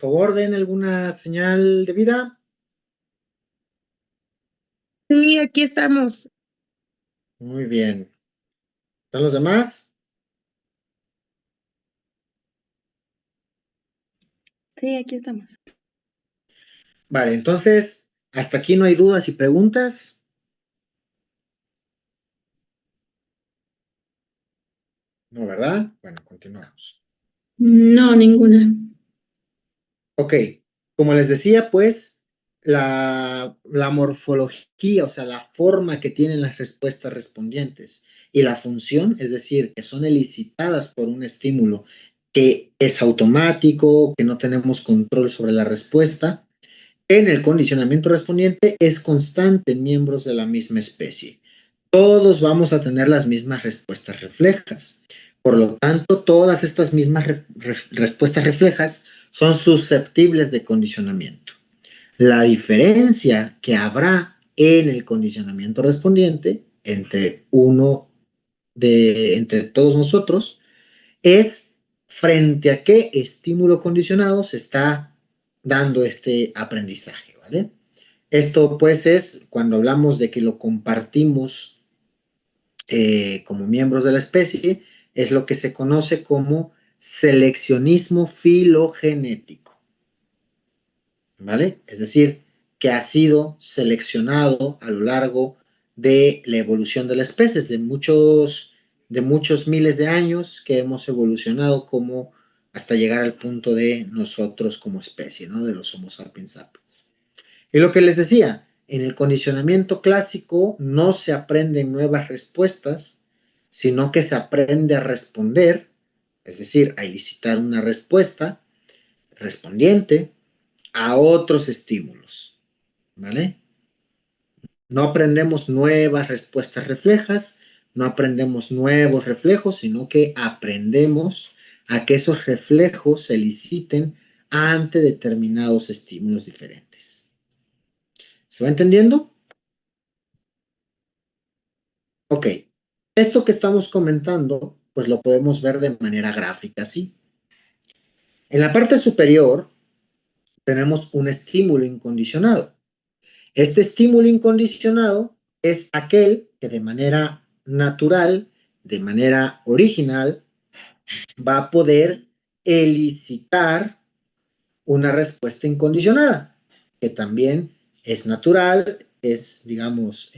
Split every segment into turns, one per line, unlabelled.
Por favor, den alguna señal de vida.
Sí, aquí estamos.
Muy bien. ¿Están los demás?
Sí, aquí estamos.
Vale, entonces, hasta aquí no hay dudas y preguntas. No, ¿verdad? Bueno, continuamos.
No, ninguna.
Ok, como les decía, pues la morfología, o sea, la forma que tienen las respuestas respondientes y la función, es decir, que son elicitadas por un estímulo que es automático, que no tenemos control sobre la respuesta, en el condicionamiento respondiente es constante en miembros de la misma especie. Todos vamos a tener las mismas respuestas reflejas. Por lo tanto, todas estas mismas respuestas reflejas son susceptibles de condicionamiento. La diferencia que habrá en el condicionamiento respondiente entre todos nosotros es frente a qué estímulo condicionado se está dando este aprendizaje, ¿vale? Esto pues es cuando hablamos de que lo compartimos como miembros de la especie, es lo que se conoce como seleccionismo filogenético, ¿vale? Es decir, que ha sido seleccionado a lo largo de la evolución de la especie, de muchos miles de años que hemos evolucionado como hasta llegar al punto de nosotros como especie, ¿no? De los Homo sapiens sapiens. Y lo que les decía, en el condicionamiento clásico no se aprenden nuevas respuestas, sino que se aprende a responder, es decir, a elicitar una respuesta respondiente a otros estímulos, ¿vale? No aprendemos nuevas respuestas reflejas, no aprendemos nuevos reflejos, sino que aprendemos a que esos reflejos se eliciten ante determinados estímulos diferentes. ¿Se va entendiendo? Ok, esto que estamos comentando, pues lo podemos ver de manera gráfica, ¿sí? En la parte superior tenemos un estímulo incondicionado. Este estímulo incondicionado es aquel que de manera natural, de manera original, va a poder elicitar una respuesta incondicionada, que también es natural, es, digamos,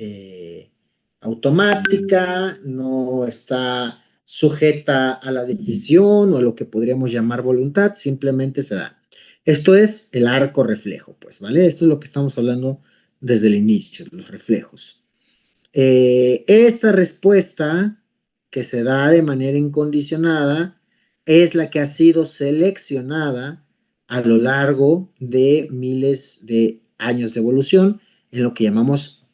automática, no está sujeta a la decisión o a lo que podríamos llamar voluntad, simplemente se da. Esto es el arco reflejo, pues, ¿vale? Esto es lo que estamos hablando desde el inicio, los reflejos. Esta respuesta que se da de manera incondicionada es la que ha sido seleccionada a lo largo de miles de años de evolución en lo que llamamos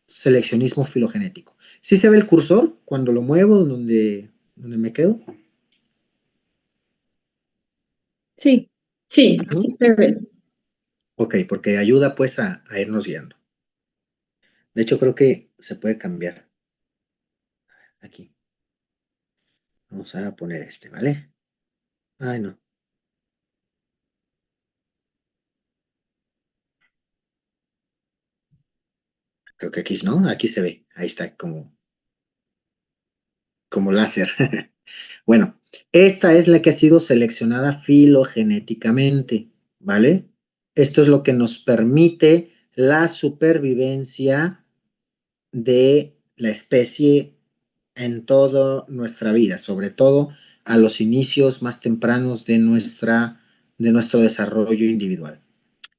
seleccionismo filogenético. ¿Sí se ve el cursor cuando lo muevo donde me quedo?
Sí, sí, sí se ve.
Ok, porque ayuda pues a irnos guiando. De hecho, creo que se puede cambiar aquí. Vamos a poner este, ¿vale? Ay, no. Creo que aquí no, aquí se ve. Ahí está como láser. Bueno, esta es la que ha sido seleccionada filogenéticamente, ¿vale? Esto es lo que nos permite la supervivencia de la especie en toda nuestra vida, sobre todo a los inicios más tempranos de nuestro desarrollo individual.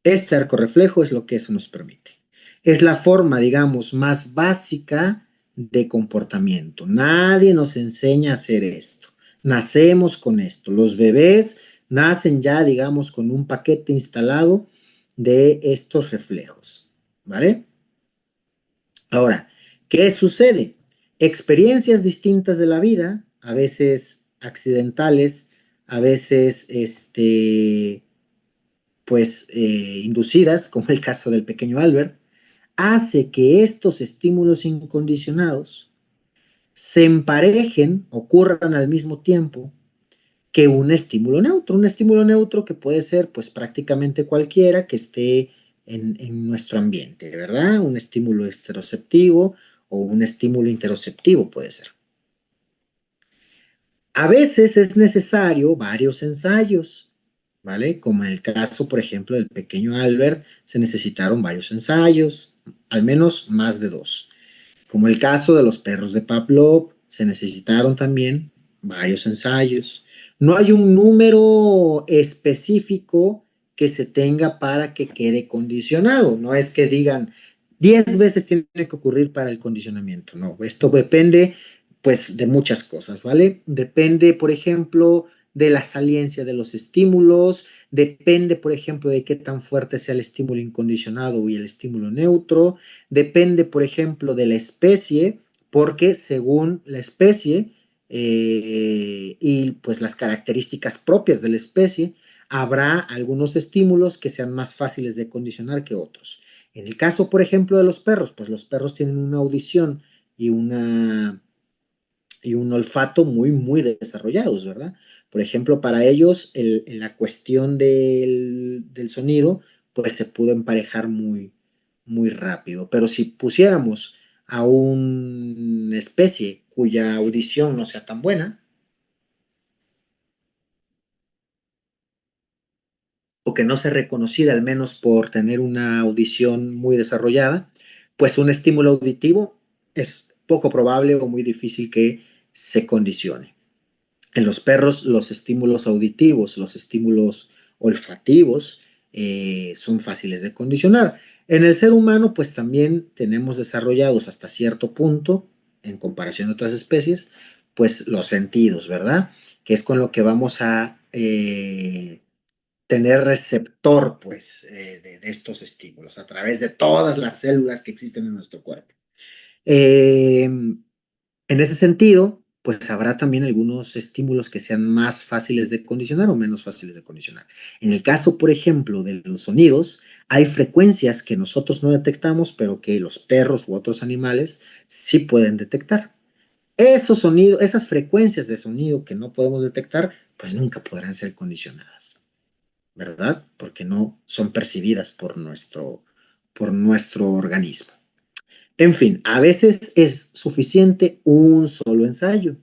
Este arco reflejo es lo que eso nos permite. Es la forma, digamos, más básica de comportamiento. Nadie nos enseña a hacer esto. Nacemos con esto. Los bebés nacen ya, digamos, con un paquete instalado de estos reflejos. ¿Vale? Ahora, ¿qué sucede? Experiencias distintas de la vida, a veces accidentales, a veces pues inducidas, como el caso del pequeño Albert, hace que estos estímulos incondicionados se emparejen, ocurran al mismo tiempo que un estímulo neutro. Un estímulo neutro que puede ser pues prácticamente cualquiera que esté en nuestro ambiente, ¿verdad? Un estímulo esteroceptivo o un estímulo interoceptivo puede ser. A veces es necesario varios ensayos, ¿vale? Como en el caso, por ejemplo, del pequeño Albert, se necesitaron varios ensayos, al menos más de dos. Como el caso de los perros de Pavlov, se necesitaron también varios ensayos. No hay un número específico que se tenga para que quede condicionado. No es que digan 10 veces tiene que ocurrir para el condicionamiento. No, esto depende pues de muchas cosas, ¿vale? Depende, por ejemplo, de la saliencia de los estímulos, depende, por ejemplo, de qué tan fuerte sea el estímulo incondicionado y el estímulo neutro, depende, por ejemplo, de la especie, porque según la especie y pues las características propias de la especie, habrá algunos estímulos que sean más fáciles de condicionar que otros. En el caso, por ejemplo, de los perros, pues los perros tienen una audición y un olfato muy desarrollados, ¿verdad? Por ejemplo, para ellos en la cuestión del sonido, pues se pudo emparejar muy rápido. Pero si pusiéramos a una especie cuya audición no sea tan buena, o que no sea reconocida al menos por tener una audición muy desarrollada, pues un estímulo auditivo es poco probable o muy difícil que se condicione. En los perros, los estímulos auditivos, los estímulos olfativos son fáciles de condicionar. En el ser humano, pues también tenemos desarrollados hasta cierto punto, en comparación a otras especies, pues los sentidos, ¿verdad? Que es con lo que vamos a tener receptor, pues, de estos estímulos a través de todas las células que existen en nuestro cuerpo. En ese sentido, pues habrá también algunos estímulos que sean más fáciles de condicionar o menos fáciles de condicionar. En el caso, por ejemplo, de los sonidos, hay frecuencias que nosotros no detectamos, pero que los perros u otros animales sí pueden detectar. Esos sonidos, esas frecuencias de sonido que no podemos detectar, pues nunca podrán ser condicionadas, ¿verdad? Porque no son percibidas por nuestro organismo. En fin, a veces es suficiente un solo ensayo.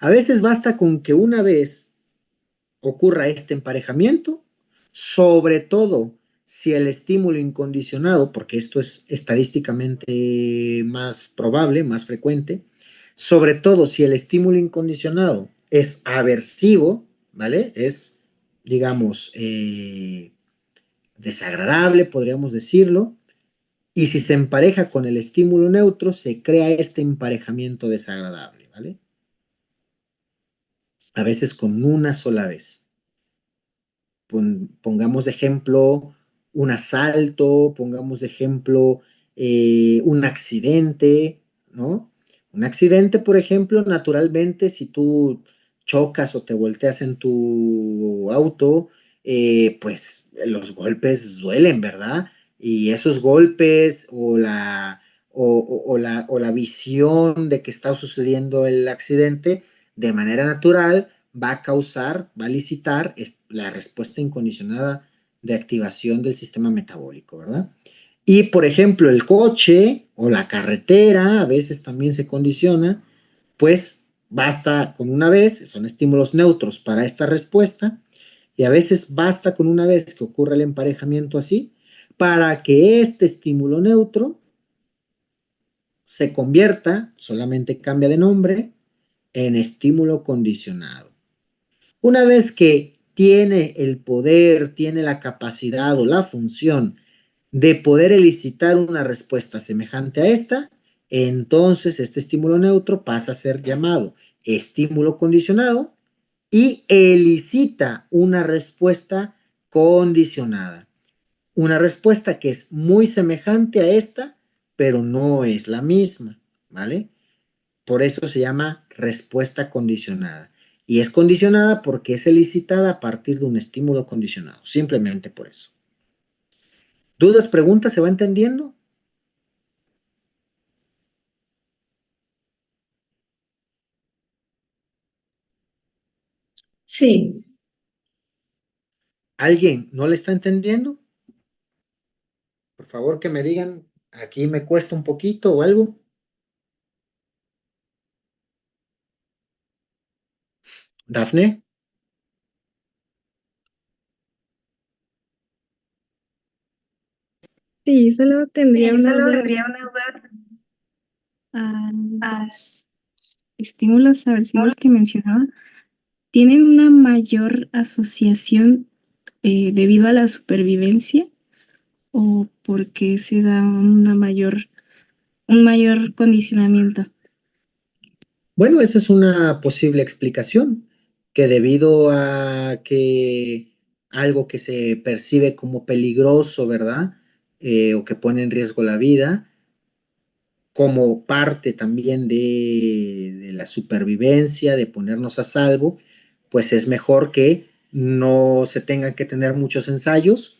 A veces basta con que una vez ocurra este emparejamiento, sobre todo si el estímulo incondicionado, porque esto es estadísticamente más probable, más frecuente, sobre todo si el estímulo incondicionado es aversivo, ¿vale? Es, digamos, desagradable, podríamos decirlo, y si se empareja con el estímulo neutro, se crea este emparejamiento desagradable, ¿vale? A veces con una sola vez. Pongamos de ejemplo un asalto, pongamos de ejemplo un accidente, ¿no? Un accidente, por ejemplo, naturalmente, si tú chocas o te volteas en tu auto, pues los golpes duelen, ¿verdad? Y esos golpes o la visión de que está sucediendo el accidente de manera natural va a causar, va a licitar la respuesta incondicionada de activación del sistema metabólico, ¿verdad? Y, por ejemplo, el coche o la carretera a veces también se condiciona, pues basta con una vez, son estímulos neutros para esta respuesta, y a veces basta con una vez que ocurra el emparejamiento así, para que este estímulo neutro se convierta, solamente cambia de nombre, en estímulo condicionado. Una vez que tiene el poder, tiene la capacidad o la función de poder elicitar una respuesta semejante a esta, entonces este estímulo neutro pasa a ser llamado estímulo condicionado y elicita una respuesta condicionada. Una respuesta que es muy semejante a esta, pero no es la misma, ¿vale? Por eso se llama respuesta condicionada. Y es condicionada porque es elicitada a partir de un estímulo condicionado. Simplemente por eso. ¿Dudas, preguntas? ¿Se va entendiendo?
Sí,
¿Alguien no le está entendiendo? Por favor, que me digan, aquí me cuesta un poquito o algo. Dafne,
sí, solo tendría
Sí,
una
solo
duda
tendría una duda.
a
Ah,
los estímulos aversivos que mencionaba. ¿Tienen una mayor asociación debido a la supervivencia o porque se da un mayor condicionamiento?
bueno, esa es una posible explicación, que debido a que algo que se percibe como peligroso, ¿verdad? O que pone en riesgo la vida, como parte también de la supervivencia, de ponernos a salvo, pues es mejor que no se tengan que tener muchos ensayos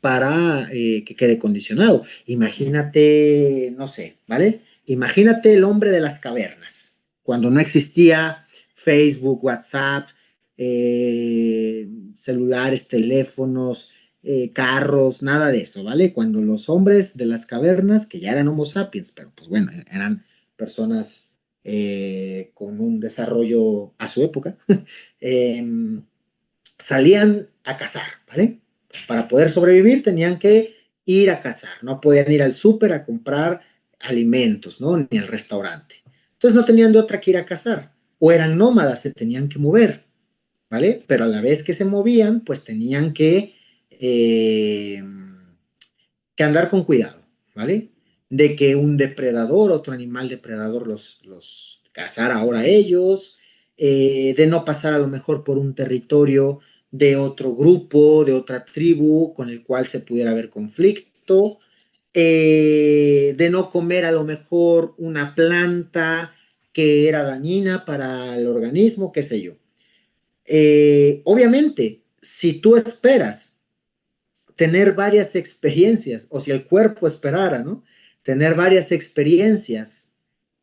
para que quede condicionado. Imagínate, no sé, ¿vale? Imagínate el hombre de las cavernas, cuando no existía Facebook, WhatsApp, celulares, teléfonos, carros, nada de eso, ¿vale? Cuando los hombres de las cavernas, que ya eran Homo sapiens, pero pues bueno, eran personas con un desarrollo a su época, eh, salían a cazar, ¿vale? Para poder sobrevivir tenían que ir a cazar, no podían ir al súper a comprar alimentos, ¿no? Ni al restaurante. Entonces no tenían de otra que ir a cazar, o eran nómadas, se tenían que mover, ¿vale? Pero a la vez que se movían, pues tenían que andar con cuidado, ¿vale? De que un depredador, otro animal depredador los cazara ahora a ellos, de no pasar a lo mejor por un territorio de otro grupo, de otra tribu con el cual se pudiera haber conflicto, de no comer a lo mejor una planta que era dañina para el organismo, qué sé yo. Obviamente, si tú esperas tener varias experiencias, o si el cuerpo esperara, ¿no? Tener varias experiencias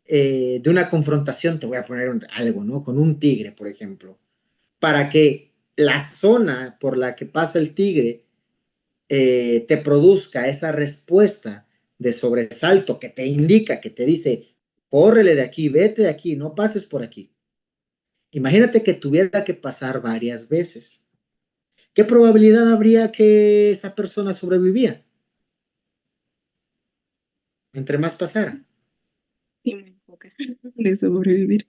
de una confrontación, te voy a poner algo, ¿no? Con un tigre, por ejemplo, para que la zona por la que pasa el tigre te produzca esa respuesta de sobresalto que te indica, que te dice, córrele de aquí, vete de aquí, no pases por aquí. Imagínate que tuviera que pasar varias veces. ¿Qué probabilidad habría que esa persona sobrevivía entre más pasara?
Y muy poca de sobrevivir.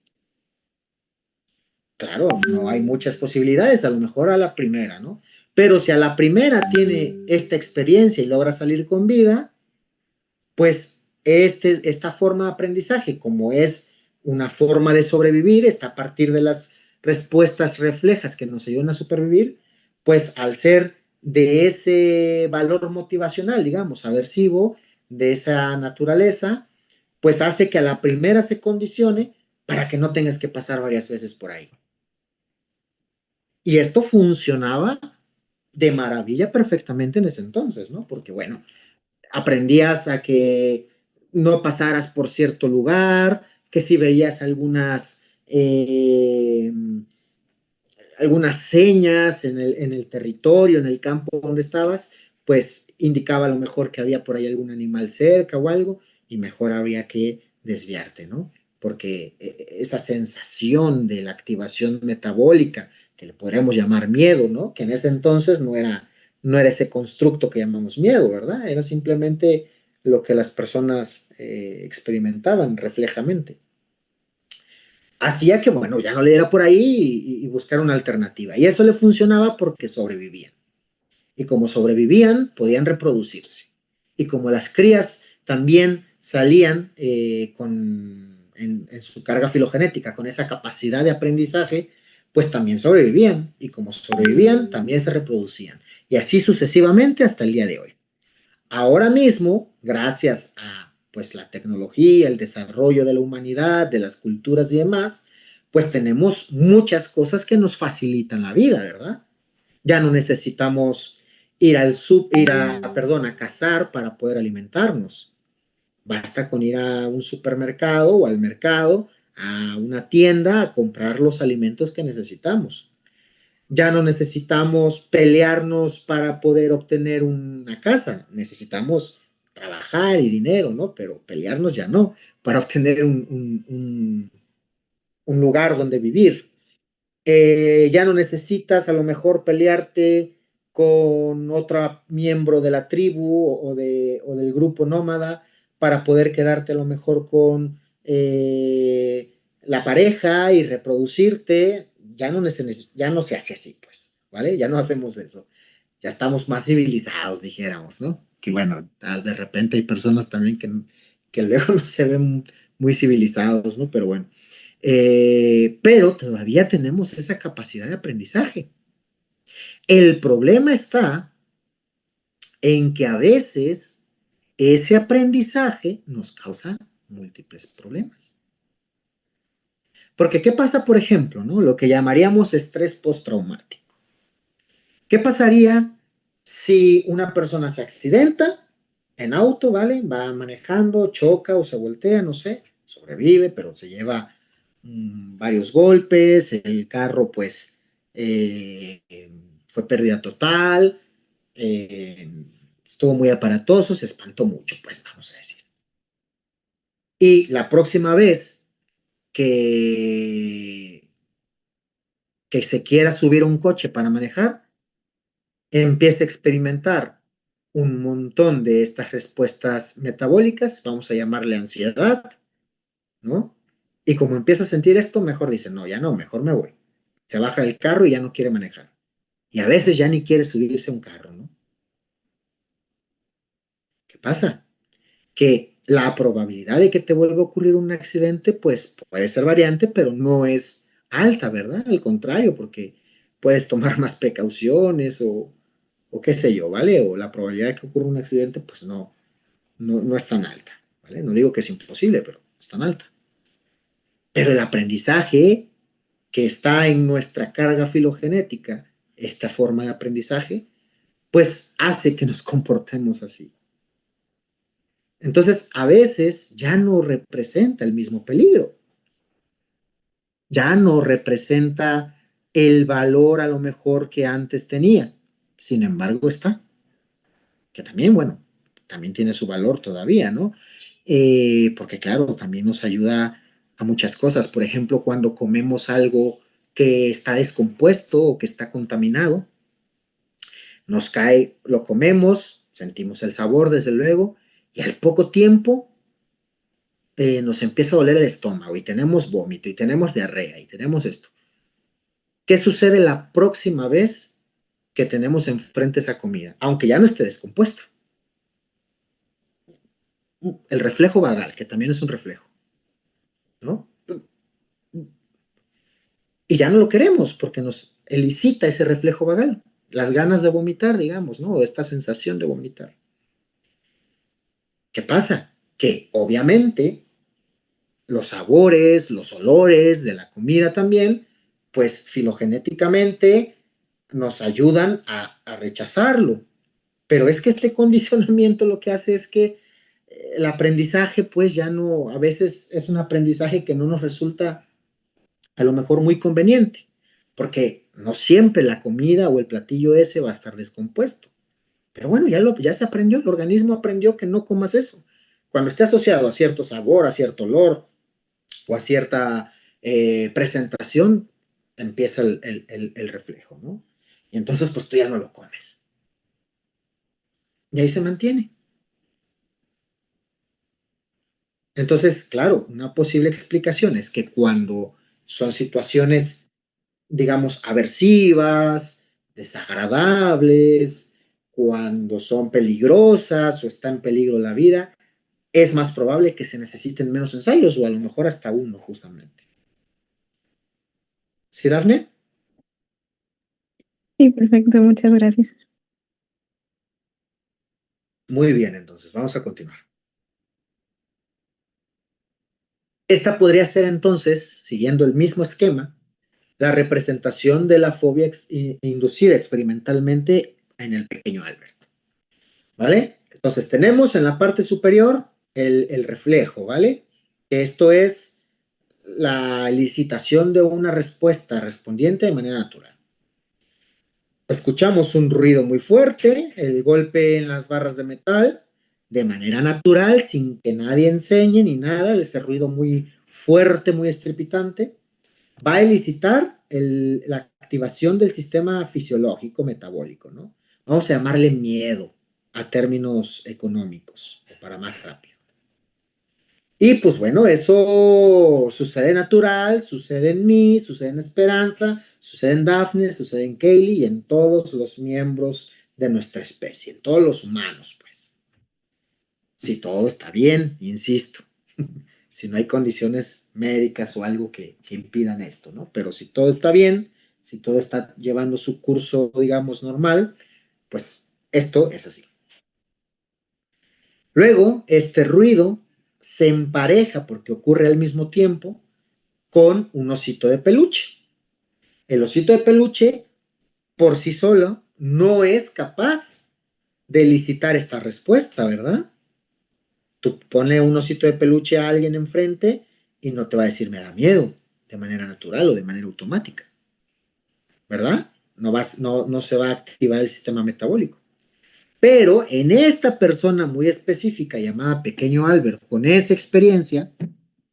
Claro, no hay muchas posibilidades, a lo mejor a la primera, ¿no? Pero si a la primera tiene esta experiencia y logra salir con vida, pues esta forma de aprendizaje, como es una forma de sobrevivir, está a partir de las respuestas reflejas que nos ayudan a supervivir, pues al ser de ese valor motivacional, digamos, aversivo, de esa naturaleza, pues hace que a la primera se condicione para que no tengas que pasar varias veces por ahí. Y esto funcionaba de maravilla perfectamente en ese entonces, ¿no? Porque, bueno, aprendías a que no pasaras por cierto lugar, que si veías algunas señas en el territorio, en el campo donde estabas, pues indicaba a lo mejor que había por ahí algún animal cerca o algo, y mejor habría que desviarte, ¿no? Porque esa sensación de la activación metabólica, que le podríamos llamar miedo, ¿no? Que en ese entonces no era ese constructo que llamamos miedo, ¿verdad? Era simplemente lo que las personas experimentaban reflejamente. Hacía que, bueno, ya no le diera por ahí y buscar una alternativa. Y eso le funcionaba porque sobrevivían. Y como sobrevivían, podían reproducirse. Y como las crías también salían en su carga filogenética, con esa capacidad de aprendizaje, pues también sobrevivían. Y como sobrevivían, también se reproducían. Y así sucesivamente hasta el día de hoy. Ahora mismo, gracias a pues la tecnología, el desarrollo de la humanidad, de las culturas y demás, pues tenemos muchas cosas que nos facilitan la vida, ¿verdad? Ya no necesitamos a cazar para poder alimentarnos. Basta con ir a un supermercado o al mercado, a una tienda, a comprar los alimentos que necesitamos. Ya no necesitamos pelearnos para poder obtener una casa. Necesitamos trabajar y dinero, ¿no? Pero pelearnos ya no, para obtener un lugar donde vivir. Ya no necesitas a lo mejor pelearte con otro miembro de la tribu o del grupo nómada para poder quedarte a lo mejor con la pareja y reproducirte. Ya no se hace así, pues, ¿vale? Ya no hacemos eso. Ya estamos más civilizados, dijéramos, ¿no? Que bueno, de repente hay personas también que luego no se ven muy civilizados, ¿no? Pero bueno. Pero todavía tenemos esa capacidad de aprendizaje. El problema está en que a veces ese aprendizaje nos causa múltiples problemas. Porque ¿qué pasa, por ejemplo, ¿no? Lo que llamaríamos estrés postraumático? ¿Qué pasaría si una persona se accidenta en auto, ¿vale? Va manejando, choca o se voltea, no sé, sobrevive, pero se lleva varios golpes, el carro pues eh, fue pérdida total, eh, estuvo muy aparatoso, se espantó mucho, pues vamos a decir. Y la próxima vez que, que se quiera subir a un coche para manejar, empieza a experimentar un montón de estas respuestas metabólicas, vamos a llamarle ansiedad, ¿no? Y como empieza a sentir esto, mejor dice, no, ya no, mejor me voy. Se baja del carro y ya no quiere manejar. Y a veces ya ni quiere subirse a un carro, ¿no? ¿Qué pasa? Que la probabilidad de que te vuelva a ocurrir un accidente, pues puede ser variante, pero no es alta, ¿verdad? Al contrario, porque puedes tomar más precauciones o qué sé yo, ¿vale? O la probabilidad de que ocurra un accidente, pues no es tan alta, ¿vale? No digo que es imposible, pero no es tan alta. Pero el aprendizaje que está en nuestra carga filogenética, esta forma de aprendizaje, pues hace que nos comportemos así. Entonces, a veces ya no representa el mismo peligro, ya no representa el valor a lo mejor que antes tenía. Sin embargo, está, que también, bueno, también tiene su valor todavía, ¿no? Porque claro, también nos ayuda a muchas cosas. Por ejemplo, cuando comemos algo que está descompuesto o que está contaminado, nos cae, lo comemos, sentimos el sabor, desde luego, y al poco tiempo nos empieza a doler el estómago y tenemos vómito y tenemos diarrea y tenemos esto. ¿Qué sucede la próxima vez que tenemos enfrente esa comida? Aunque ya no esté descompuesta. El reflejo vagal, que también es un reflejo, ¿no? Y ya no lo queremos porque nos elicita ese reflejo vagal, las ganas de vomitar, digamos, ¿no? O esta sensación de vomitar. ¿Qué pasa? Que obviamente los sabores, los olores de la comida también, pues filogenéticamente nos ayudan a rechazarlo. Pero es que este condicionamiento lo que hace es que el aprendizaje, pues ya no, a veces es un aprendizaje que no nos resulta a lo mejor muy conveniente, porque no siempre la comida o el platillo ese va a estar descompuesto. Pero bueno, ya se aprendió, el organismo aprendió que no comas eso. Cuando esté asociado a cierto sabor, a cierto olor o a cierta presentación, empieza el reflejo, ¿no? Y entonces pues tú ya no lo comes. Y ahí se mantiene. Entonces, claro, una posible explicación es que cuando son situaciones, digamos, aversivas, desagradables, cuando son peligrosas o está en peligro la vida, es más probable que se necesiten menos ensayos o a lo mejor hasta uno, justamente. ¿Sí, Dafne?
Sí, perfecto, muchas gracias.
Muy bien, entonces, vamos a continuar. Esta podría ser entonces, siguiendo el mismo esquema, la representación de la fobia inducida experimentalmente en el pequeño Albert. ¿Vale? Entonces tenemos en la parte superior el reflejo, ¿vale? Esto es la elicitación de una respuesta respondiente de manera natural. Escuchamos un ruido muy fuerte, el golpe en las barras de metal, de manera natural, sin que nadie enseñe ni nada, ese ruido muy fuerte, muy estrepitante, va a elicitar la activación del sistema fisiológico metabólico, ¿no? Vamos a llamarle miedo a términos económicos, o para más rápido. Y pues bueno, eso sucede natural, sucede en mí, sucede en Esperanza, sucede en Daphne, sucede en Kaylee y en todos los miembros de nuestra especie, en todos los humanos, pues. Si todo está bien, insisto, si no hay condiciones médicas o algo que impidan esto, ¿no? Pero si todo está bien, si todo está llevando su curso, digamos, normal, pues esto es así. Luego, este ruido se empareja porque ocurre al mismo tiempo con un osito de peluche. El osito de peluche, por sí solo, no es capaz de elicitar esta respuesta, ¿verdad? Tú pones un osito de peluche a alguien enfrente y no te va a decir me da miedo de manera natural o de manera automática, ¿verdad? No se va a activar el sistema metabólico. Pero en esta persona muy específica llamada Pequeño Albert, con esa experiencia,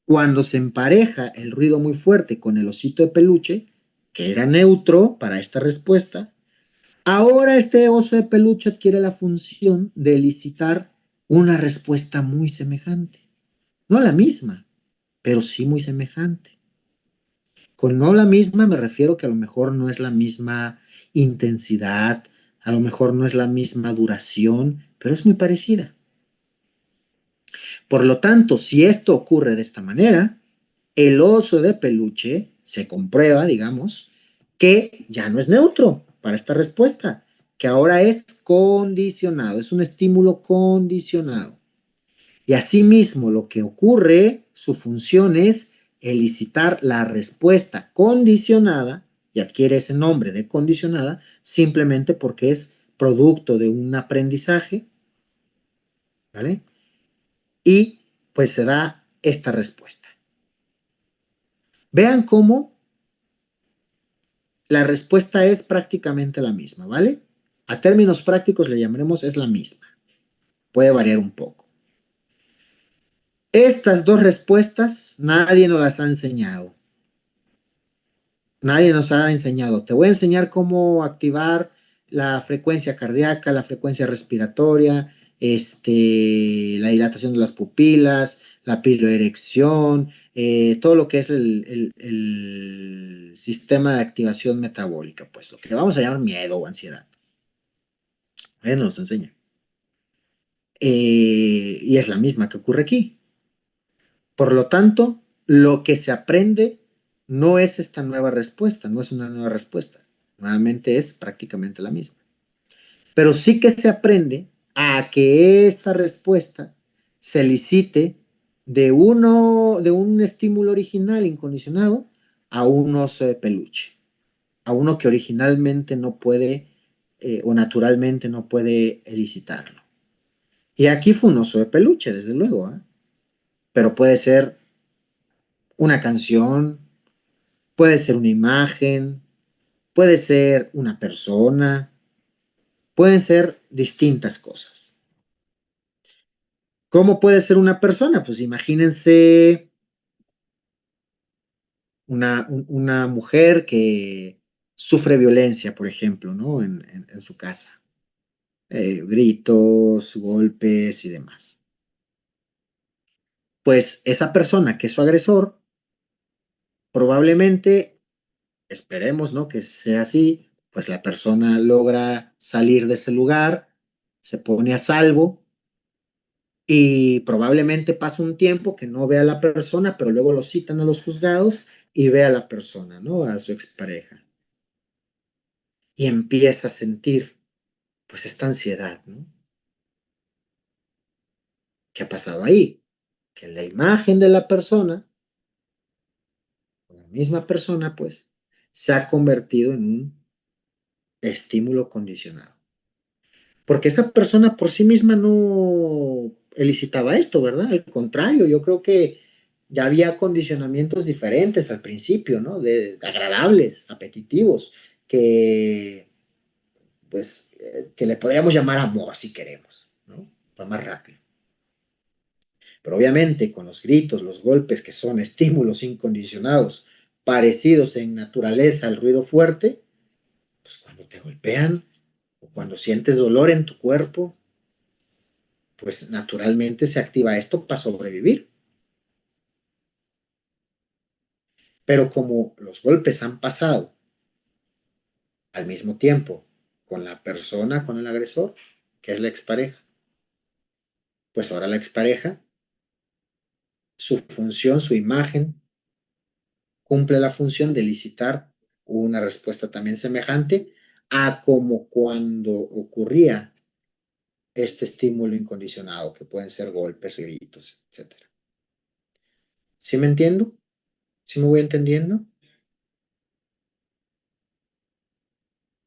cuando se empareja el ruido muy fuerte con el osito de peluche, que era neutro para esta respuesta, ahora este oso de peluche adquiere la función de elicitar una respuesta muy semejante. No la misma, pero sí muy semejante. Con no la misma me refiero que a lo mejor no es la misma intensidad, a lo mejor no es la misma duración, pero es muy parecida. Por lo tanto, si esto ocurre de esta manera, el oso de peluche se comprueba, digamos, que ya no es neutro para esta respuesta, que ahora es condicionado, es un estímulo condicionado. Y asimismo, lo que ocurre, su función es elicitar la respuesta condicionada, y adquiere ese nombre de condicionada, simplemente porque es producto de un aprendizaje, ¿vale? Y pues se da esta respuesta. Vean cómo la respuesta es prácticamente la misma, ¿vale? A términos prácticos le llamaremos es la misma. Puede variar un poco. Estas dos respuestas nadie nos las ha enseñado. Nadie nos ha enseñado. Te voy a enseñar cómo activar la frecuencia cardíaca, la frecuencia respiratoria, la dilatación de las pupilas, la piloerección, todo lo que es el sistema de activación metabólica, pues lo que vamos a llamar miedo o ansiedad. Él nos enseña. Y es la misma que ocurre aquí. Por lo tanto, lo que se aprende no es esta nueva respuesta, no es una nueva respuesta. Nuevamente es prácticamente la misma. Pero sí que se aprende a que esta respuesta se elicite de un estímulo original incondicionado a un oso de peluche, a uno que originalmente no puede o naturalmente no puede elicitarlo. Y aquí fue un oso de peluche, desde luego, ¿eh? Pero puede ser una canción, puede ser una imagen, puede ser una persona, pueden ser distintas cosas. ¿Cómo puede ser una persona? Pues imagínense una mujer que sufre violencia, por ejemplo, ¿no? En su casa. Gritos, golpes y demás. Pues esa persona que es su agresor, probablemente, esperemos, ¿no? Que sea así, pues la persona logra salir de ese lugar, se pone a salvo y probablemente pasa un tiempo que no ve a la persona, pero luego lo citan a los juzgados y ve a la persona, ¿no? A su expareja. Y empieza a sentir, pues, esta ansiedad, ¿no? ¿Qué ha pasado ahí? Que la imagen de la persona, la misma persona, pues, se ha convertido en un estímulo condicionado. Porque esa persona por sí misma no elicitaba esto, ¿verdad? Al contrario, yo creo que ya había condicionamientos diferentes al principio, ¿no? De agradables, apetitivos, que pues, que le podríamos llamar amor si queremos, ¿no? Va más rápido. Pero obviamente con los gritos, los golpes, que son estímulos incondicionados, parecidos en naturaleza al ruido fuerte, pues cuando te golpean o cuando sientes dolor en tu cuerpo, pues naturalmente se activa esto para sobrevivir. Pero como los golpes han pasado al mismo tiempo con la persona, con el agresor, que es la expareja, pues ahora la expareja, su función, su imagen, cumple la función de elicitar una respuesta también semejante a como cuando ocurría este estímulo incondicionado, que pueden ser golpes, gritos, etc. ¿Sí me entiendo? ¿Sí me voy entendiendo?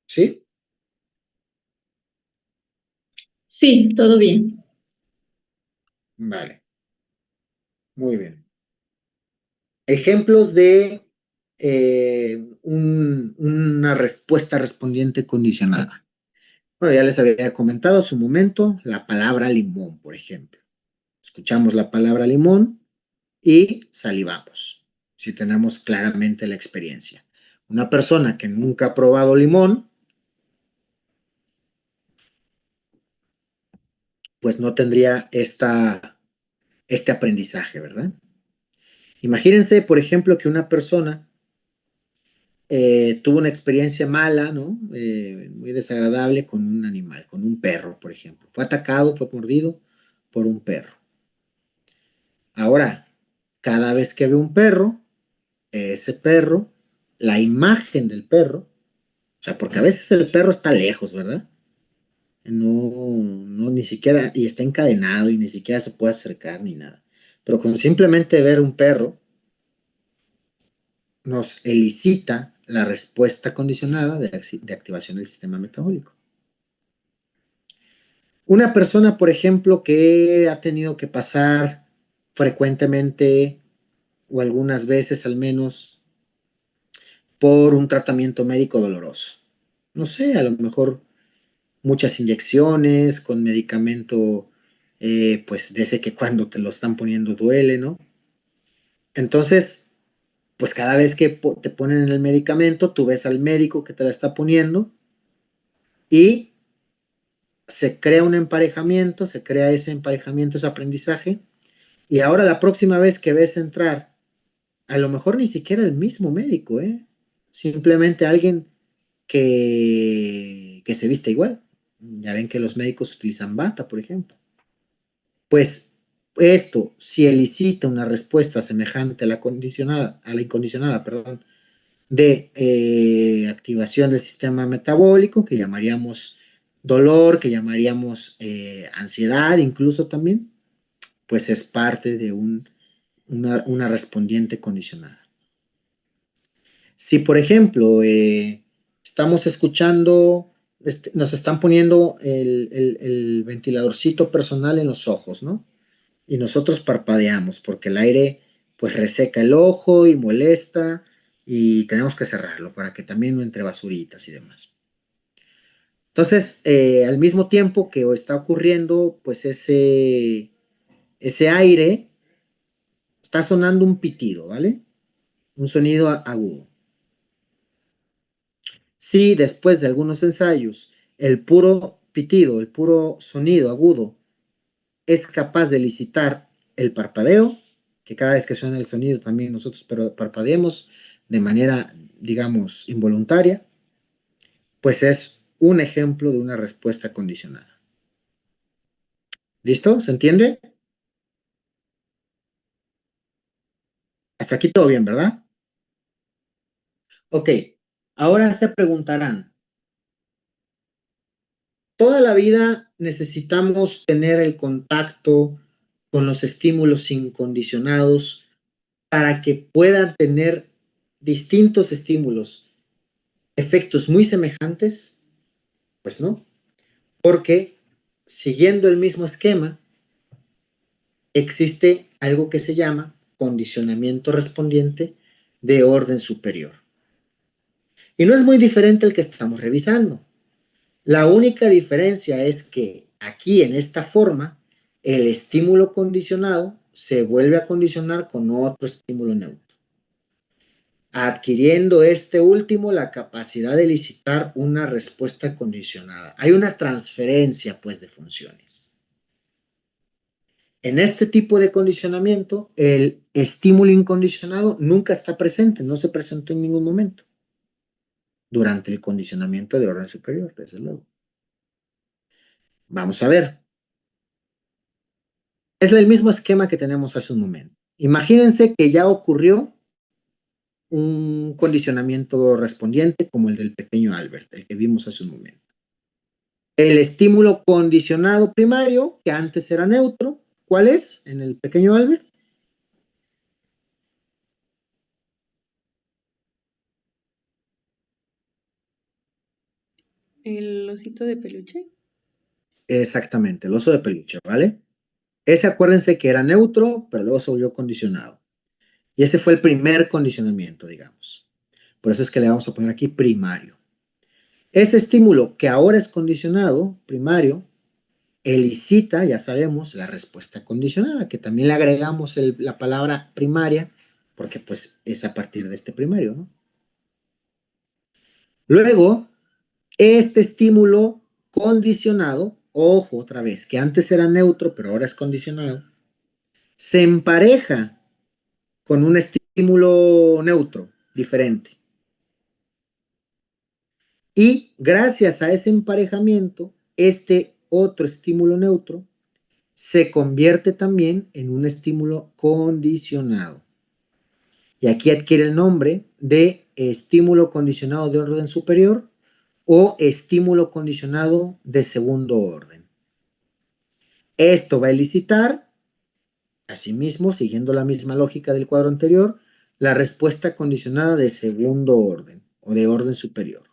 ¿Sí?
Sí, todo bien.
Vale, muy bien. Ejemplos de una respuesta respondiente condicionada. Bueno, ya les había comentado hace un momento la palabra limón, por ejemplo. Escuchamos la palabra limón y salivamos, si tenemos claramente la experiencia. Una persona que nunca ha probado limón, pues no tendría este aprendizaje, ¿verdad? Imagínense, por ejemplo, que una persona tuvo una experiencia mala, ¿no? Muy desagradable con un animal, con un perro, por ejemplo. Fue atacado, fue mordido por un perro. Ahora, cada vez que ve un perro, ese perro, la imagen del perro, o sea, porque a veces el perro está lejos, ¿verdad? No, ni siquiera, y está encadenado y ni siquiera se puede acercar ni nada. Pero con simplemente ver un perro, nos elicita la respuesta condicionada de activación del sistema metabólico. Una persona, por ejemplo, que ha tenido que pasar frecuentemente o algunas veces al menos por un tratamiento médico doloroso. No sé, a lo mejor muchas inyecciones con medicamento, pues de ese que cuando te lo están poniendo duele, ¿no? Entonces, pues cada vez que te ponen el medicamento, tú ves al médico que te la está poniendo y se crea un emparejamiento, se crea ese emparejamiento, ese aprendizaje, y ahora la próxima vez que ves entrar, a lo mejor ni siquiera el mismo médico, ¿eh? Simplemente alguien que se viste igual. Ya ven que los médicos utilizan bata, por ejemplo. Pues esto, si elicita una respuesta semejante a la incondicionada, perdón, de activación del sistema metabólico, que llamaríamos dolor, que llamaríamos ansiedad incluso también, pues es parte de una respondiente condicionada. Si, por ejemplo, estamos escuchando, nos están poniendo el ventiladorcito personal en los ojos, ¿no? Y nosotros parpadeamos porque el aire pues reseca el ojo y molesta y tenemos que cerrarlo para que también no entre basuritas y demás. Entonces, al mismo tiempo que está ocurriendo pues ese aire, está sonando un pitido, ¿vale? Un sonido agudo. Si después de algunos ensayos el puro pitido, el puro sonido agudo es capaz de elicitar el parpadeo, que cada vez que suena el sonido también nosotros parpadeemos de manera, digamos, involuntaria, pues es un ejemplo de una respuesta condicionada. ¿Listo? ¿Se entiende? Hasta aquí todo bien, ¿verdad? Ok, ahora se preguntarán, toda la vida necesitamos tener el contacto con los estímulos incondicionados para que puedan tener distintos estímulos, efectos muy semejantes, pues no, porque siguiendo el mismo esquema, existe algo que se llama condicionamiento respondiente de orden superior. Y no es muy diferente al que estamos revisando. La única diferencia es que aquí en esta forma, el estímulo condicionado se vuelve a condicionar con otro estímulo neutro, adquiriendo este último la capacidad de elicitar una respuesta condicionada. Hay una transferencia, pues, de funciones. En este tipo de condicionamiento, el estímulo incondicionado nunca está presente, no se presentó en ningún momento durante el condicionamiento de orden superior, desde luego. Vamos a ver. Es el mismo esquema que tenemos hace un momento. Imagínense que ya ocurrió un condicionamiento correspondiente como el del pequeño Albert, el que vimos hace un momento. El estímulo condicionado primario, que antes era neutro, ¿cuál es en el pequeño Albert?
¿El osito de peluche?
Exactamente, el oso de peluche, ¿vale? Ese acuérdense que era neutro, pero luego se volvió condicionado. Y ese fue el primer condicionamiento, digamos. Por eso es que le vamos a poner aquí primario. Ese estímulo que ahora es condicionado, primario, elicita, ya sabemos, la respuesta condicionada, que también le agregamos la palabra primaria, porque pues es a partir de este primario, ¿no? Luego, este estímulo condicionado, ojo otra vez, que antes era neutro, pero ahora es condicionado, se empareja con un estímulo neutro, diferente. Y gracias a ese emparejamiento, este otro estímulo neutro se convierte también en un estímulo condicionado. Y aquí adquiere el nombre de estímulo condicionado de orden superior o estímulo condicionado de segundo orden. Esto va a elicitar, asimismo, siguiendo la misma lógica del cuadro anterior, la respuesta condicionada de segundo orden o de orden superior.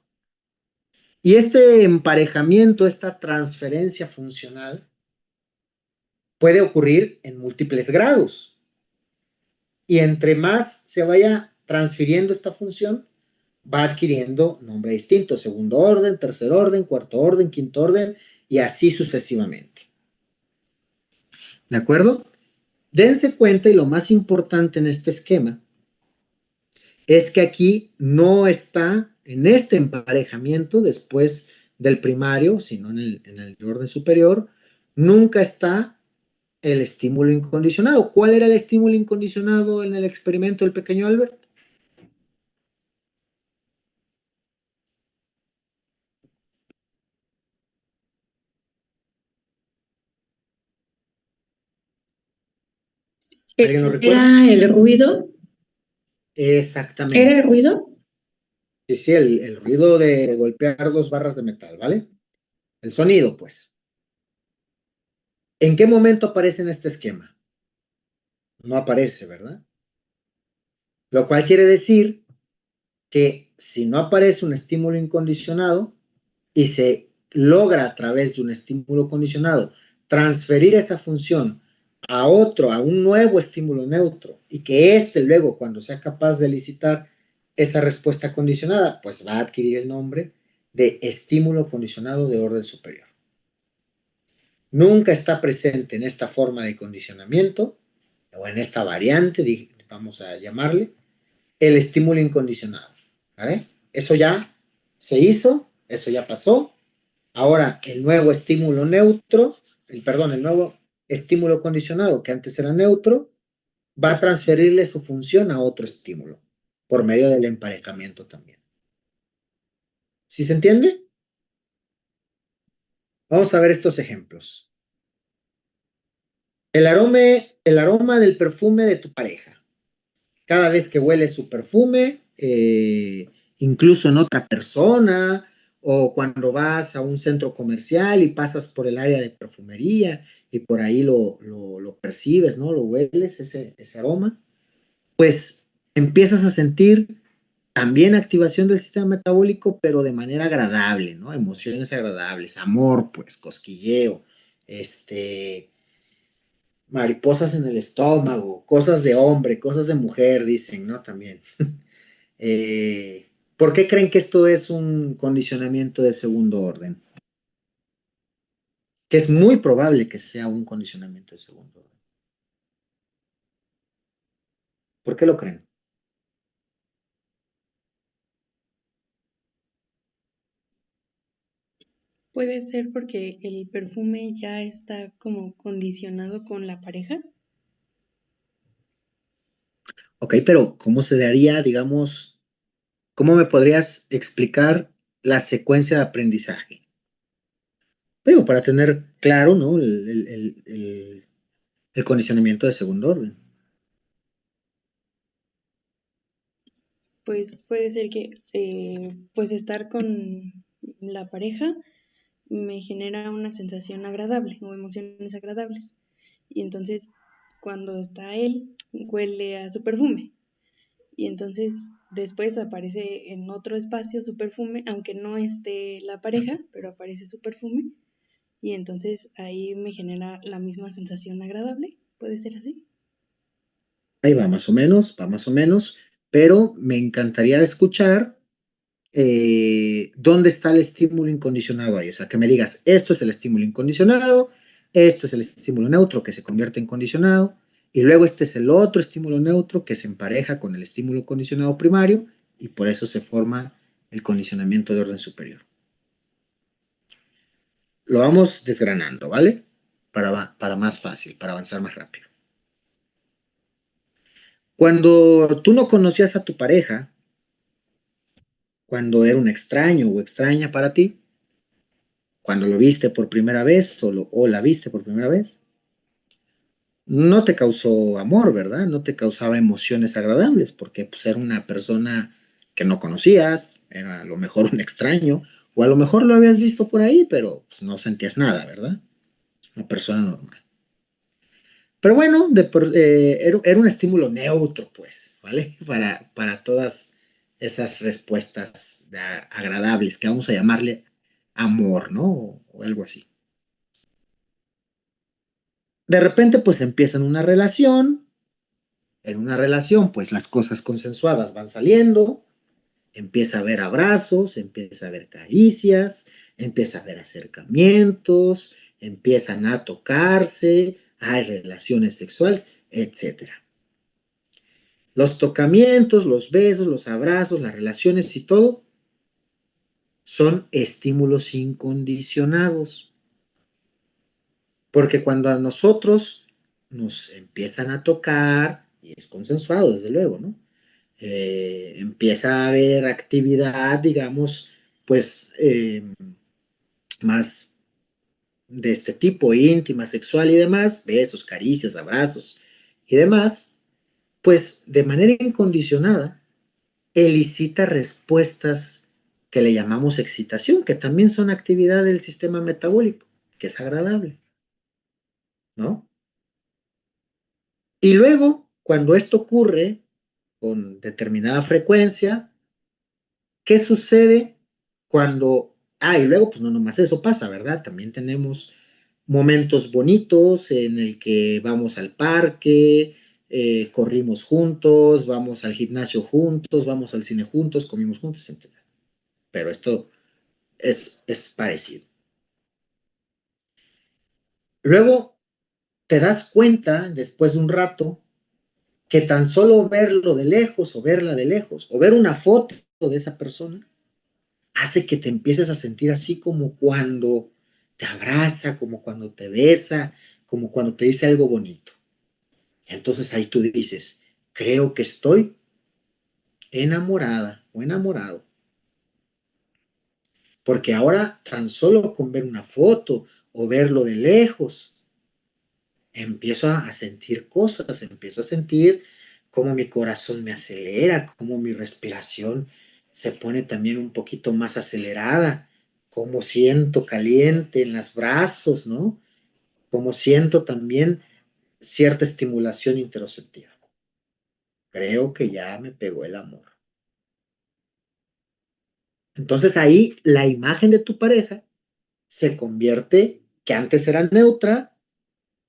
Y este emparejamiento, esta transferencia funcional, puede ocurrir en múltiples grados. Y entre más se vaya transfiriendo esta función, va adquiriendo nombre distinto, segundo orden, tercer orden, cuarto orden, quinto orden, y así sucesivamente. ¿De acuerdo? Dense cuenta, y lo más importante en este esquema, es que aquí no está en este emparejamiento después del primario, sino en el orden superior, nunca está el estímulo incondicionado. ¿Cuál era el estímulo incondicionado en el experimento del pequeño Albert? ¿Alguien lo recuerda?
¿Era el ruido? ¿Era
Exactamente.
el ruido?
Sí, sí, el ruido de golpear dos barras de metal, ¿vale? El sonido, pues. ¿En qué momento aparece en este esquema? No aparece, ¿verdad? Lo cual quiere decir que si no aparece un estímulo incondicionado y se logra a través de un estímulo condicionado transferir esa función a otro, a un nuevo estímulo neutro, y que éste luego, cuando sea capaz de elicitar esa respuesta condicionada, pues va a adquirir el nombre de estímulo condicionado de orden superior. Nunca está presente en esta forma de condicionamiento, o en esta variante, vamos a llamarle, el estímulo incondicionado. ¿Vale? Eso ya se hizo, eso ya pasó. Ahora, el nuevo estímulo neutro, el nuevo estímulo condicionado, que antes era neutro, va a transferirle su función a otro estímulo, por medio del emparejamiento también. ¿Sí se entiende? Vamos a ver estos ejemplos. El aroma del perfume de tu pareja. Cada vez que hueles su perfume, incluso en otra persona, o cuando vas a un centro comercial y pasas por el área de perfumería y por ahí lo percibes, ¿no? Lo hueles, ese aroma, pues empiezas a sentir también activación del sistema metabólico, pero de manera agradable, ¿no? Emociones agradables, amor, pues, cosquilleo, mariposas en el estómago, cosas de hombre, cosas de mujer, dicen, ¿no? También. ¿Por qué creen que esto es un condicionamiento de segundo orden? que es muy probable que sea un condicionamiento de segundo orden. ¿Por qué lo creen?
Puede ser porque el perfume ya está como condicionado con la pareja.
Ok, pero ¿cómo se daría, digamos, cómo me podrías explicar la secuencia de aprendizaje? Digo, para tener claro, ¿no? El condicionamiento de segundo orden.
Pues puede ser que pues estar con la pareja me genera una sensación agradable o emociones agradables. Y entonces cuando está él, huele a su perfume. Y entonces después aparece en otro espacio su perfume, aunque no esté la pareja, pero aparece su perfume. Y entonces ahí me genera la misma sensación agradable. ¿Puede ser así?
Ahí va más o menos, pero me encantaría escuchar dónde está el estímulo incondicionado ahí. O sea, que me digas, esto es el estímulo incondicionado, esto es el estímulo neutro que se convierte en condicionado, y luego este es el otro estímulo neutro que se empareja con el estímulo condicionado primario, y por eso se forma el condicionamiento de orden superior. Lo vamos desgranando, ¿vale? Para más fácil, para avanzar más rápido. Cuando tú no conocías a tu pareja, cuando era un extraño o extraña para ti, cuando lo viste por primera vez o la viste por primera vez, no te causó amor, ¿verdad? No te causaba emociones agradables, porque pues, era una persona que no conocías, era a lo mejor un extraño, o a lo mejor lo habías visto por ahí, pero pues, no sentías nada, ¿verdad? Una persona normal. Pero bueno, era un estímulo neutro, pues, ¿vale? Para todas esas respuestas agradables, que vamos a llamarle amor, ¿no? O algo así. De repente, pues empiezan una relación. En una relación, pues las cosas consensuadas van saliendo, empieza a haber abrazos, empieza a haber caricias, empieza a haber acercamientos, empiezan a tocarse, hay relaciones sexuales, etcétera. Los tocamientos, los besos, los abrazos, las relaciones y todo son estímulos incondicionados. Porque cuando a nosotros nos empiezan a tocar, y es consensuado desde luego, ¿no? Empieza a haber actividad, digamos, pues más de este tipo, íntima, sexual y demás, besos, caricias, abrazos y demás, pues de manera incondicionada elicita respuestas que le llamamos excitación, que también son actividad del sistema metabólico, que es agradable, ¿no? Y luego, cuando esto ocurre con determinada frecuencia, ¿qué sucede cuando... Ah, y luego, pues no nomás eso pasa, ¿verdad? También tenemos momentos bonitos en el que vamos al parque, corrimos juntos, vamos al gimnasio juntos, vamos al cine juntos, comimos juntos, etc. Pero esto es parecido. Luego te das cuenta, después de un rato, que tan solo verlo de lejos o verla de lejos, o ver una foto de esa persona, hace que te empieces a sentir así como cuando te abraza, como cuando te besa, como cuando te dice algo bonito. Entonces ahí tú dices, creo que estoy enamorada o enamorado. Porque ahora tan solo con ver una foto o verlo de lejos, empiezo a sentir cosas, empiezo a sentir cómo mi corazón me acelera, cómo mi respiración se pone también un poquito más acelerada, cómo siento caliente en los brazos, ¿no? Cómo siento también cierta estimulación interoceptiva. Creo que ya me pegó el amor. Entonces ahí la imagen de tu pareja se convierte, que antes era neutra,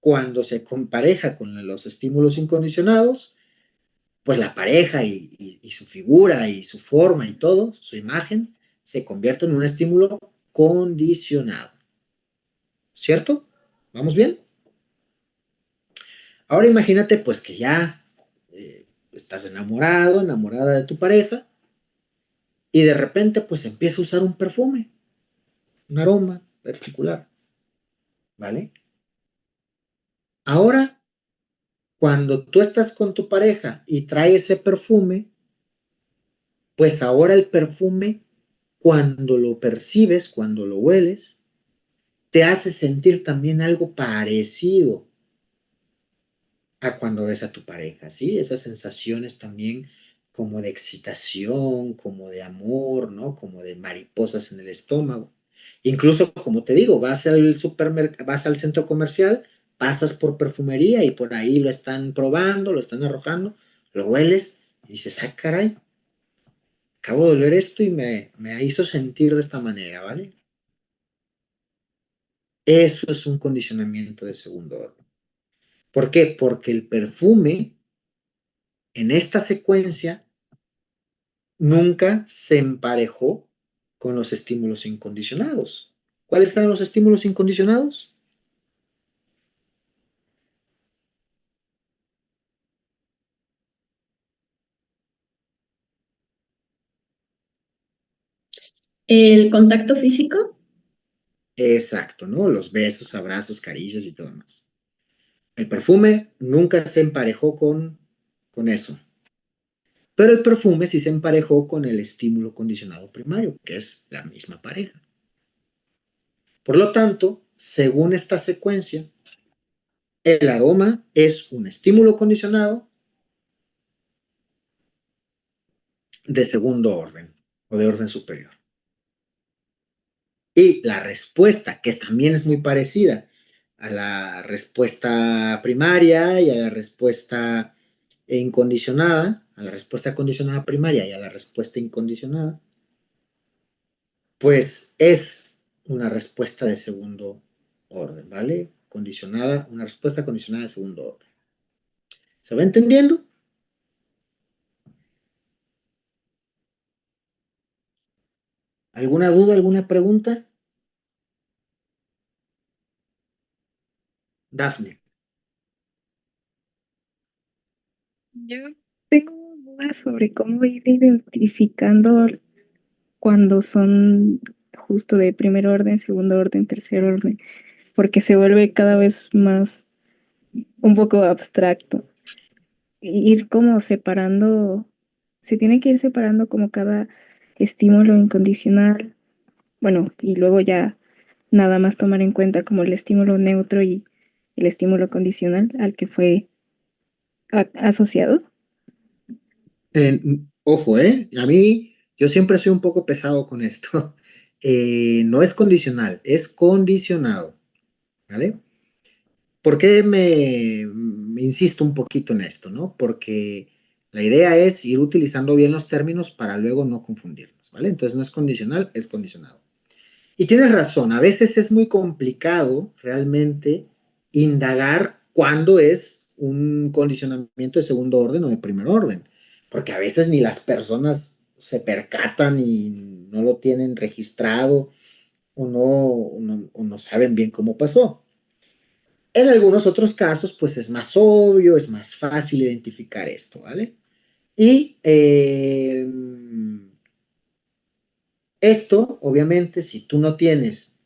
cuando se compareja con los estímulos incondicionados, pues la pareja y su figura y su forma y todo, su imagen, se convierte en un estímulo condicionado. ¿cierto? ¿Vamos bien? Ahora imagínate pues que ya estás enamorado, enamorada de tu pareja y de repente pues empieza a usar un perfume, un aroma particular, ¿vale? Ahora, cuando tú estás con tu pareja y trae ese perfume, pues ahora el perfume, cuando lo percibes, cuando lo hueles, te hace sentir también algo parecido a cuando ves a tu pareja, ¿sí? Esas sensaciones también como de excitación, como de amor, ¿no? Como de mariposas en el estómago. Incluso, como te digo, vas al supermercado, vas al centro comercial, pasas por perfumería y por ahí lo están probando, lo están arrojando, lo hueles y dices, ay, caray, acabo de oler esto y me hizo sentir de esta manera, ¿vale? Eso es un condicionamiento de segundo orden. ¿Por qué? Porque el perfume en esta secuencia nunca se emparejó con los estímulos incondicionados. ¿Cuáles eran los estímulos incondicionados?
El contacto físico.
Exacto, ¿no? Los besos, abrazos, caricias y todo más. El perfume nunca se emparejó con eso. Pero el perfume sí se emparejó con el estímulo condicionado primario, que es la misma pareja. Por lo tanto, según esta secuencia, el aroma es un estímulo condicionado de segundo orden o de orden superior. Y la respuesta, que también es muy parecida a la respuesta primaria y a la respuesta incondicionada, a la respuesta condicionada primaria y a la respuesta incondicionada, pues es una respuesta de segundo orden, ¿vale? Condicionada, una respuesta condicionada de segundo orden. ¿Se va entendiendo? ¿Alguna duda, alguna pregunta? Dafne.
Yo tengo dudas sobre cómo ir identificando cuando son justo de primer orden, segundo orden, tercer orden, porque se vuelve cada vez más un poco abstracto. Ir como separando, se tiene que ir separando como cada estímulo incondicional, bueno, y luego ya nada más tomar en cuenta como el estímulo neutro y el estímulo condicional al que fue asociado.
Ojo, a mí yo siempre soy un poco pesado con esto. No es condicional, es condicionado, ¿vale? ¿Por qué me insisto un poquito en esto, no? Porque la idea es ir utilizando bien los términos para luego no confundirnos, ¿vale? Entonces no es condicional, es condicionado. Y tienes razón, a veces es muy complicado realmente indagar cuándo es un condicionamiento de segundo orden o de primer orden, porque a veces ni las personas se percatan y no lo tienen registrado o no saben bien cómo pasó. En algunos otros casos, pues es más obvio, es más fácil identificar esto, ¿vale? Y esto, obviamente, si tú no tienes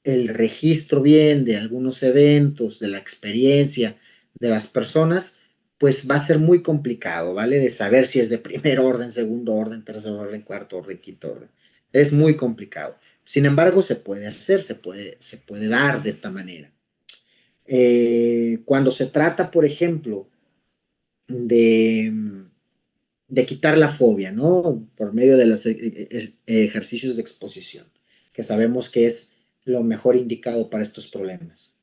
el registro bien de algunos eventos, de la experiencia de las personas, pues va a ser muy complicado, ¿vale? De saber si es de primer orden, segundo orden, tercer orden, cuarto orden, quinto orden. Es muy complicado. Sin embargo, se puede hacer, se puede dar de esta manera. Cuando se trata, por ejemplo, de quitar la fobia, ¿no? Por medio de los ejercicios de exposición, que sabemos que es lo mejor indicado para estos problemas.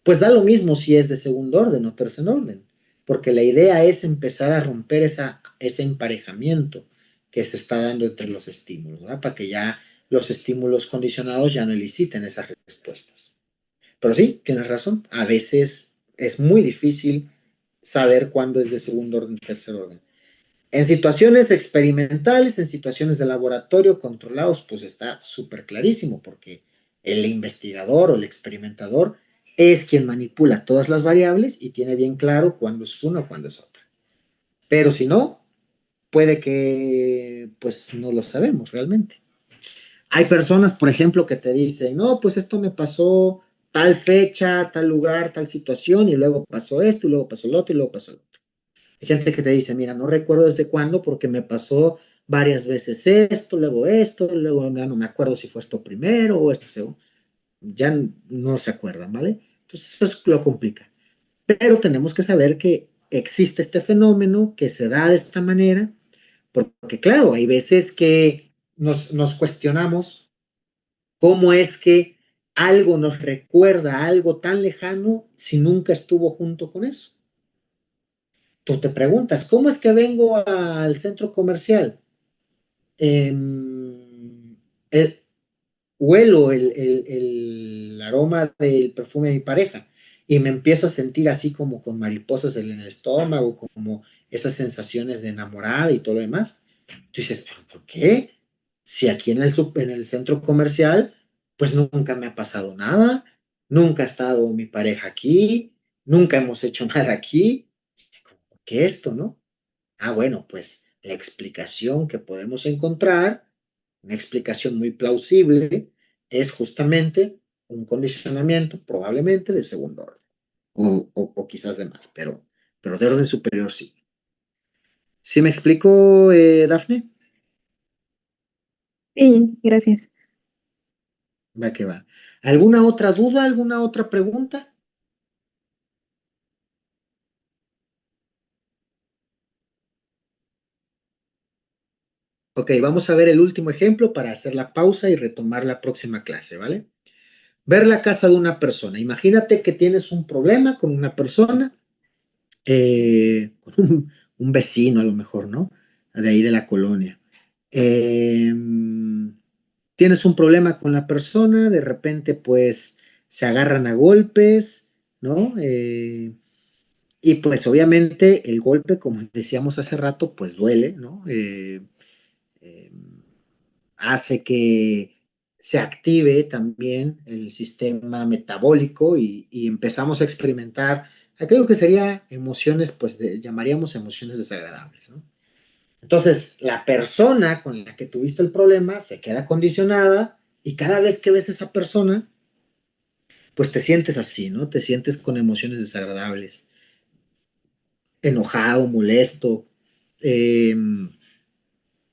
Pues da lo mismo si es de segundo orden o tercer orden, porque la idea es empezar a romper ese emparejamiento que se está dando entre los estímulos, ¿verdad? Para que ya los estímulos condicionados ya no eliciten esas respuestas. Pero sí, tienes razón, a veces es muy difícil saber cuándo es de segundo orden o tercer orden. En situaciones experimentales, en situaciones de laboratorio controlados, pues está súper clarísimo, porque El investigador o el experimentador es quien manipula todas las variables y tiene bien claro cuándo es una o cuándo es otra. Pero si no, puede que pues no lo sabemos realmente. Hay personas, por ejemplo, que te dicen, no, pues esto me pasó tal fecha, tal lugar, tal situación, y luego pasó esto, y luego pasó lo otro, y luego pasó lo otro. Hay gente que te dice, mira, no recuerdo desde cuándo porque me pasó varias veces esto, luego ya no me acuerdo si fue esto primero o esto segundo. Ya no se acuerdan, ¿vale? Entonces eso es lo complica. Pero tenemos que saber que existe este fenómeno, que se da de esta manera, porque claro, hay veces que nos cuestionamos cómo es que algo nos recuerda a algo tan lejano si nunca estuvo junto con eso. Tú te preguntas, ¿cómo es que vengo al centro comercial? Eh, el, huelo el aroma del perfume de mi pareja y me empiezo a sentir así como con mariposas en el estómago, como esas sensaciones de enamorada y todo lo demás. Tú dices, ¿pero por qué? Si aquí en el centro comercial, pues nunca me ha pasado nada, nunca ha estado mi pareja aquí, nunca hemos hecho nada aquí. ¿Por qué esto, no? Ah, bueno, pues la explicación que podemos encontrar, una explicación muy plausible, es justamente un condicionamiento probablemente de segundo orden, o quizás de más, pero de orden superior sí. ¿Sí me explico, Dafne?
Sí, gracias.
Va que va. ¿Alguna otra duda, alguna otra pregunta? Ok, vamos a ver el último ejemplo para hacer la pausa y retomar la próxima clase, ¿vale? Ver la casa de una persona. Imagínate que tienes un problema con una persona, con un vecino a lo mejor, ¿no? De ahí de la colonia. Eh, tienes un problema con la persona, de repente pues se agarran a golpes, ¿no? Y pues obviamente el golpe, como decíamos hace rato, pues duele, ¿no? Eh, hace que se active también el sistema metabólico y empezamos a experimentar aquello que sería emociones, pues llamaríamos emociones desagradables, ¿no? Entonces, la persona con la que tuviste el problema se queda condicionada y cada vez que ves a esa persona, pues te sientes así, ¿no? Te sientes con emociones desagradables, enojado, molesto, eh,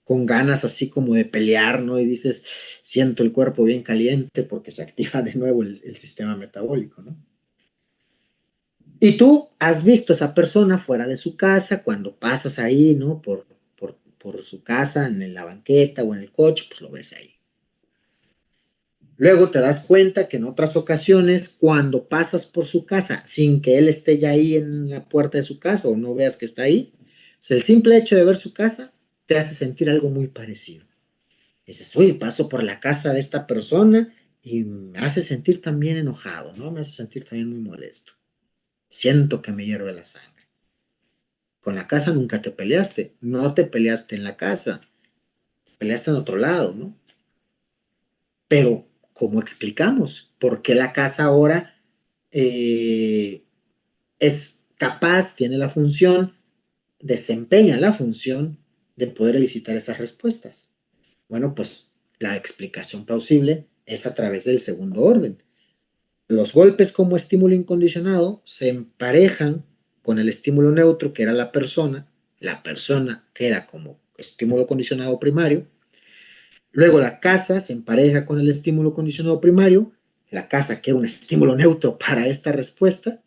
con ganas así como de pelear, ¿no? Y dices, siento el cuerpo bien caliente porque se activa de nuevo el sistema metabólico, ¿no? Y tú has visto a esa persona fuera de su casa, cuando pasas ahí, ¿no? Por su casa, en la banqueta o en el coche, pues lo ves ahí. Luego te das cuenta que en otras ocasiones, cuando pasas por su casa sin que él esté ya ahí en la puerta de su casa o no veas que está ahí, pues el simple hecho de ver su casa te hace sentir algo muy parecido. Dices, uy, paso por la casa de esta persona y me hace sentir también enojado, ¿no? Me hace sentir también muy molesto. Siento que me hierve la sangre. Con la casa nunca te peleaste, no te peleaste en la casa, peleaste en otro lado, ¿no? Pero, ¿cómo explicamos? ¿Por qué la casa ahora eh, es capaz, tiene la función, desempeña la función de poder elicitar esas respuestas? Bueno, pues la explicación plausible es a través del segundo orden. Los golpes como estímulo incondicionado se emparejan con el estímulo neutro, que era la persona queda como estímulo condicionado primario, luego la casa se empareja con el estímulo condicionado primario, la casa queda un estímulo neutro para esta respuesta,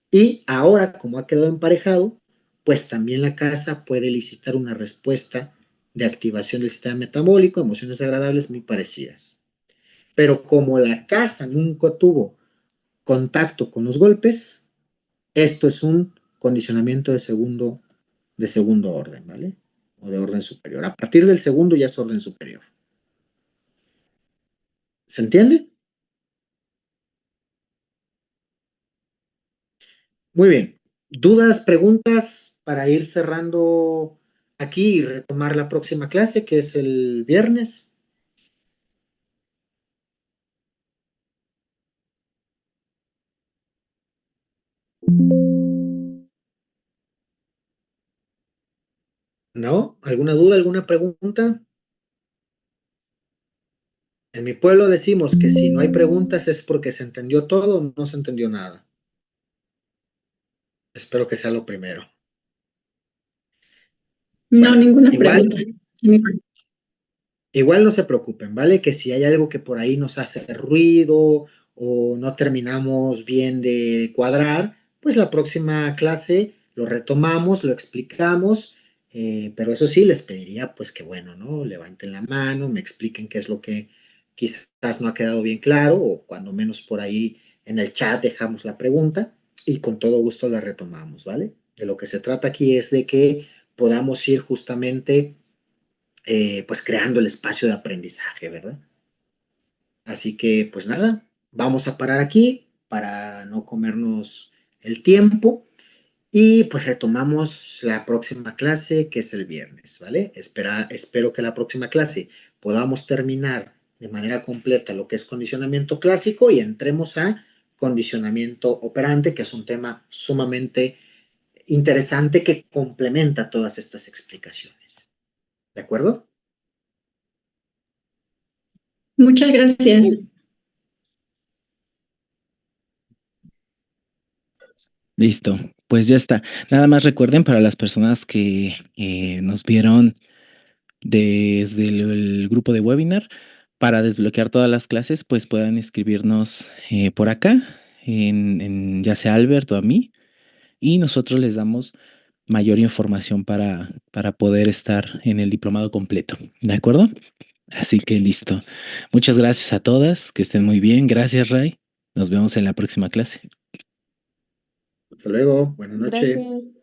y ahora como ha quedado emparejado, pues también la casa puede elicitar una respuesta de activación del sistema metabólico, emociones agradables muy parecidas. Pero como la casa nunca tuvo contacto con los golpes, esto es un condicionamiento de segundo orden, ¿vale? O de orden superior. A partir del segundo ya es orden superior. ¿Se entiende? Muy bien. ¿Dudas, preguntas para ir cerrando aquí y retomar la próxima clase, que es el viernes? ¿No? ¿Alguna duda, alguna pregunta? En mi pueblo decimos que si no hay preguntas es porque se entendió todo o no se entendió nada. Espero que sea lo primero.
No,
Bueno,
ninguna
igual,
pregunta. De mi parte.
igual no se preocupen, ¿vale? Que si hay algo que por ahí nos hace ruido o no terminamos bien de cuadrar, pues la próxima clase lo retomamos, lo explicamos, pero eso sí, les pediría pues que bueno, ¿no? Levanten la mano, me expliquen qué es lo que quizás no ha quedado bien claro o cuando menos por ahí en el chat dejamos la pregunta y con todo gusto la retomamos, ¿vale? De lo que se trata aquí es de que podamos ir justamente pues creando el espacio de aprendizaje, ¿verdad? Así que pues nada, vamos a parar aquí para no comernos el tiempo y pues retomamos la próxima clase que es el viernes, ¿vale? Espero que la próxima clase podamos terminar de manera completa lo que es condicionamiento clásico y entremos a condicionamiento operante, que es un tema sumamente interesante que complementa todas estas explicaciones. ¿De acuerdo?
Muchas gracias.
Listo, pues ya está. Nada más recuerden para las personas que nos vieron desde el grupo de webinar, para desbloquear todas las clases, pues puedan escribirnos por acá, ya sea Albert o a mí, y nosotros les damos mayor información para poder estar en el diplomado completo. ¿De acuerdo? Así que listo. Muchas gracias a todas, que estén muy bien. Gracias, Ray. Nos vemos en la próxima clase.
Hasta luego, buenas noches.
Gracias.